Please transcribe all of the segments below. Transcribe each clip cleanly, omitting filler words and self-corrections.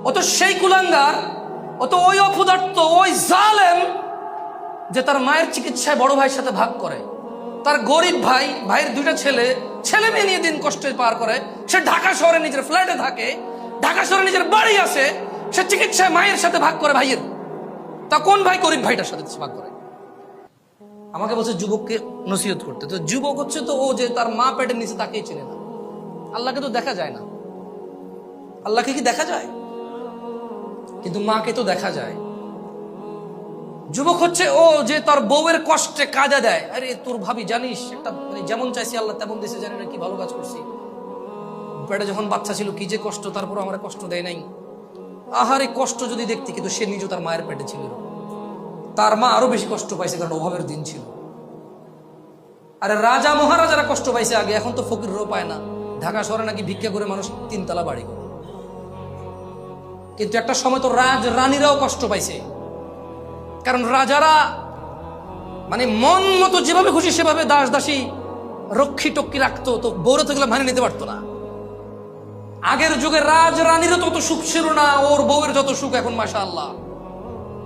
ও তো সেই কুলাঙ্গার, ও তো ওই অপদার্থ, ওই জালেম যে তার মায়ের চিকিৎসায় বড় ভাইয়ের সাথে ভাগ করে। তার গরিব ভাইয়ের দুইটা ছেলে মেয়ে নিয়ে দিন কষ্টে পার করে। সে ঢাকা শহরে নিজের ফ্ল্যাটে থাকে, ঢাকা শহরে নিজের বাড়ি আছে, সে চিকিৎসায় মায়ের সাথে ভাগ করে ভাইয়ের। তা কোন ভাই গরিব ভাইটার সাথে ভাগ করে? আমাকে বলছে যুবককে নসিহত করতে। তো যুবক হচ্ছে তো ও যে তার মা পেটের নিচে তাকেই চেনে না। আল্লাহকে তো দেখা যায় না। আল্লাহকে কি দেখা যায়? কিন্তু মাকে তো দেখা যায়। যুবক হচ্ছে ও যে তার বউয়ের কষ্টে কাজা দেয়। আরে তোর ভাবি জানিস, একটা যেমন চাইছি আল্লাহ তেমন দিছে, জানি না কি ভালো কাজ করছি। পেটে যখন বাচ্চা ছিল কি যে কষ্ট, তারপর আমার কষ্ট দেয় নাই। আহারে কষ্ট যদি দেখতি, কিন্তু সে নিজে তার মায়ের পেটে ছিল। তার মা আরো বেশি কষ্ট পাইছে, কারণ অভাবের দিন ছিল। আরে রাজা মহারাজারা কষ্ট পাইছে আগে, এখন তো ফকিরও পায় না। ঢাকা শহরে নাকি ভিক্ষা করে মানুষ 3 তলা বাড়ি করে। কিন্তু একটা সময় তো রানীরাও কষ্ট পাইছে, কারণ রাজারা মানে মন মতো যেভাবে খুশি সেভাবে দাস দাসী রক্ষী টক্ষী রাখতো, তো বউরা তো এগুলো মানে নিতে পারতো না। আগের যুগে রানীরও তত সুখ ছিল না, ওর বউয়ের যত সুখ এখন মাশাআল্লাহ।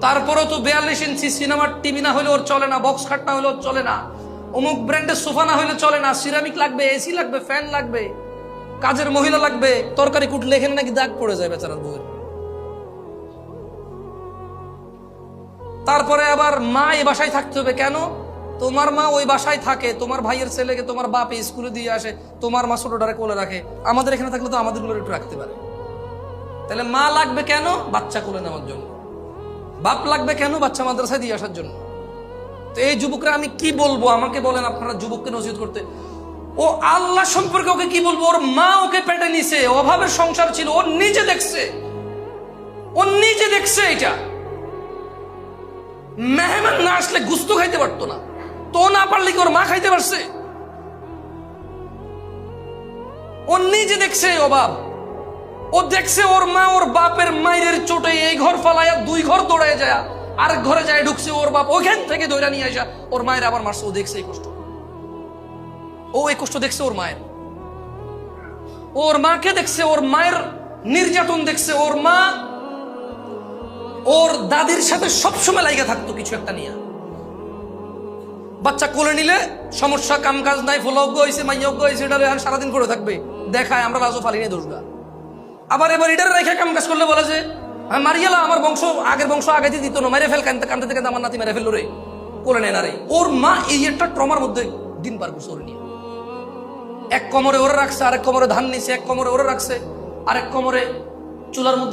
তারপরেও তো 42 ইঞ্চি সিনেমার টিভি না হলে ওর চলে না, বক্স খাট না হলে ওর চলে না, অমুক ব্র্যান্ডের সোফা না হলে চলে না, সিরামিক লাগবে, এসি লাগবে, ফ্যান লাগবে, কাজের মহিলা লাগবে। তরকারি কুটলে এখানে নাকি দাগ পড়ে যায় বেচারার বউয়ের। তারপরে আবার মা এই বাসায় থাকতে হবে কেন? তোমার মা ওই বাসায় থাকে, তোমার ভাইয়ের ছেলেকে তোমার বাপে স্কুলে দিয়ে আসে, তোমার মা ছোটটারে কোলে রাখে। আমাদের এখানে থাকলে তো আমাদের গুলো একটু রাখতে পারে। তাহলে মা লাগবে কেন? বাচ্চা কোলে নেওয়ার জন্য। বাপ লাগবে কেন? বাচ্চা মাদ্রাসায় দিয়ে আসার জন্য। তো এই যুবকরা আমি কি বলবো? আমাকে বলেন আপনারা যুবককে নসিহত করতে। ও আল্লাহ সম্পর্কে ওকে কি বলবো? ওর মা ওকে পেটে নিছে, অভাবের সংসার ছিল, ও নিজে দেখছে, এটা। মেহমান না আসলে গুস্ত খাইতে পারতো না, তো না পারলে কি ওর মা খাইতে পারছে? ও নিজে দেখছে অভাব। ও দেখছে ওর মা ওর বাপের মায়ের চোটে এই ঘর ফালাইয়া 2 ঘর দৌড়ায় যায়, আরেক ঘরে যায় ঢুকছে, ওর বাপ ওইখান থেকে দৌড়া নিয়ে আসা ওর মায়ের আবার মারছে। ও দেখছে এই কষ্ট, ও এই কষ্ট দেখছে ওর মায়ের। ওর মাকে দেখছে, ওর মায়ের নির্যাতন দেখছে। ওর মা ওর দাদির সাথে সবসময় লাইগা থাকতো কিছু একটা নিয়ে। বাচ্চা কোলে নিলে সমস্যা, কাম কাজ নাই, ফলজ্ঞ হয়েছে, মাইয়জ্ঞ হয়েছে, এটা সারাদিন করে থাকবে, দেখায় আমরা রাজও পালিয়ে দোষগা। আবার এবার এটার রেখে কাম কাজ করলে বলে যে মারিয়ালা, আমার বংশ আগের বংশ আগে দিত না, মেরে ফেল, কানতে কানতে থেকে আমার নাতি মেরে ফেললো রে, কোলে নেয় না রে। ওর মা এই একটা ট্রমার মধ্যে দিন পার করছে। ওর নিয়ে এক কোমরে ওরে রাখছে, আরেক কোমরে ধান নিছে, এক কোমরে ওরে রাখছে, আরেক কোমরে চুলার মধ্যে